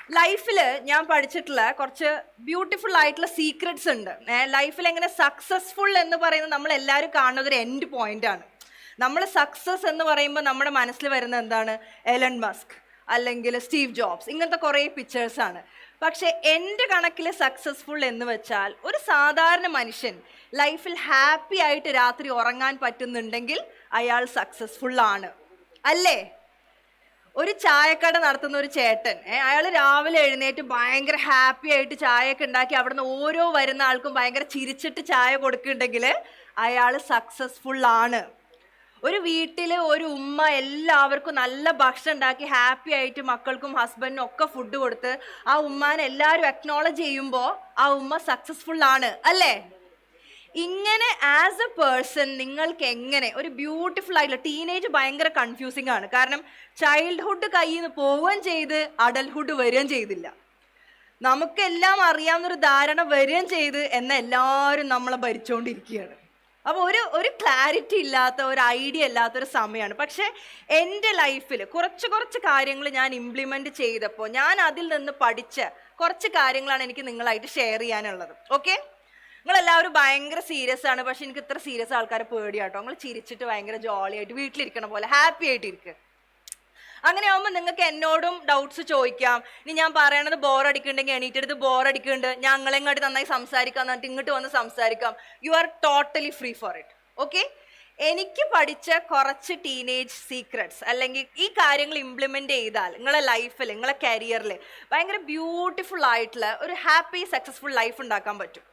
ലൈഫിൽ ഞാൻ പഠിച്ചിട്ടുള്ള കുറച്ച് ബ്യൂട്ടിഫുൾ ആയിട്ടുള്ള സീക്രട്സ് ഉണ്ട്. ലൈഫിൽ എങ്ങനെ സക്സസ്ഫുൾ എന്ന് പറയുന്നത് നമ്മൾ എല്ലാവരും കാണുന്നത് ഒരു എൻഡ് പോയിന്റ് ആണ്. നമ്മൾ സക്സസ് എന്ന് പറയുമ്പോൾ നമ്മുടെ മനസ്സിൽ വരുന്നത് എന്താണ്? എലൺ മസ്ക് അല്ലെങ്കിൽ സ്റ്റീവ് ജോബ്സ്, ഇങ്ങനത്തെ കുറേ പിക്ചേഴ്സാണ്. പക്ഷെ എൻ്റെ കണക്കിൽ സക്സസ്ഫുൾ എന്ന് വെച്ചാൽ ഒരു സാധാരണ മനുഷ്യൻ ലൈഫിൽ ഹാപ്പി ആയിട്ട് രാത്രി ഉറങ്ങാൻ പറ്റുന്നുണ്ടെങ്കിൽ അയാൾ സക്സസ്ഫുൾ ആണ്, അല്ലേ? ഒരു ചായക്കട നടത്തുന്ന ഒരു ചേട്ടൻ, അയാൾ രാവിലെ എഴുന്നേറ്റ് ഭയങ്കര ഹാപ്പി ആയിട്ട് ചായയൊക്കെ ഉണ്ടാക്കി അവിടുന്ന് ഓരോ വരുന്ന ആൾക്കും ഭയങ്കര ചിരിച്ചിട്ട് ചായ കൊടുക്കുന്നുണ്ടെങ്കിൽ അയാൾ സക്സസ്ഫുൾ ആണ്. ഒരു വീട്ടിൽ ഒരു ഉമ്മ എല്ലാവർക്കും നല്ല ഭക്ഷണം ഉണ്ടാക്കി ഹാപ്പി ആയിട്ട് മക്കൾക്കും ഹസ്ബൻഡിനും ഒക്കെ ഫുഡ് കൊടുത്ത് ആ ഉമ്മാനെ എല്ലാവരും അക്നോളജ് ചെയ്യുമ്പോൾ ആ ഉമ്മ സക്സസ്ഫുൾ ആണ്, അല്ലേ? ഇങ്ങനെ ആസ് എ പേഴ്സൺ നിങ്ങൾക്ക് എങ്ങനെ ഒരു ബ്യൂട്ടിഫുൾ ആയിട്ടുള്ള ടീനേജ് ഭയങ്കര കൺഫ്യൂസിങ് ആണ്. കാരണം ചൈൽഡ്ഹുഡ് കയ്യിൽ നിന്ന് പോവുകയും ചെയ്ത് അഡൽഹുഡ് വരികയും ചെയ്തില്ല. നമുക്കെല്ലാം അറിയാവുന്നൊരു ധാരണ വരികയും ചെയ്ത് എന്നാൽ എല്ലാവരും നമ്മളെ ഭരിച്ചുകൊണ്ടിരിക്കുകയാണ്. അപ്പോൾ ഒരു ക്ലാരിറ്റി ഇല്ലാത്ത, ഒരു ഐഡിയ ഇല്ലാത്തൊരു സമയമാണ്. പക്ഷേ എൻ്റെ ലൈഫിൽ കുറച്ച് കാര്യങ്ങൾ ഞാൻ ഇംപ്ലിമെൻറ്റ് ചെയ്തപ്പോൾ ഞാൻ അതിൽ നിന്ന് പഠിച്ച കുറച്ച് കാര്യങ്ങളാണ് എനിക്ക് നിങ്ങളായിട്ട് ഷെയർ ചെയ്യാനുള്ളത്. ഓക്കെ, നിങ്ങളെല്ലാവരും ഭയങ്കര സീരിയസ് ആണ്. പക്ഷെ എനിക്ക് ഇത്ര സീരിയസ് ആൾക്കാരെ പേടിയാട്ടോ. നിങ്ങൾ ചിരിച്ചിട്ട് ഭയങ്കര ജോളി ആയിട്ട് വീട്ടിലിരിക്കണ പോലെ ഹാപ്പി ആയിട്ട് ഇരിക്കുക. അങ്ങനെ ആകുമ്പോൾ നിങ്ങൾക്ക് എന്നോടും ഡൗട്ട്സ് ചോദിക്കാം. ഇനി ഞാൻ പറയണത് ബോറടിക്കുന്നുണ്ടെങ്കിൽ എണീറ്റെടുത്ത് ബോറടിക്കുന്നുണ്ട് ഞങ്ങളെങ്ങോട്ട് നന്നായി സംസാരിക്കാം എന്നിട്ട് ഇങ്ങോട്ട് വന്ന് സംസാരിക്കാം. You are totally free for it. Okay, എനിക്ക് പഠിച്ച കുറച്ച് ടീനേജ് സീക്രട്സ് അല്ലെങ്കിൽ ഈ കാര്യങ്ങൾ ഇംപ്ലിമെൻ്റ് ചെയ്താൽ നിങ്ങളെ ലൈഫിൽ, നിങ്ങളെ കരിയറിൽ ഭയങ്കര ബ്യൂട്ടിഫുൾ ആയിട്ടുള്ള ഒരു ഹാപ്പി സക്സസ്ഫുൾ ലൈഫ് ഉണ്ടാക്കാൻ പറ്റും.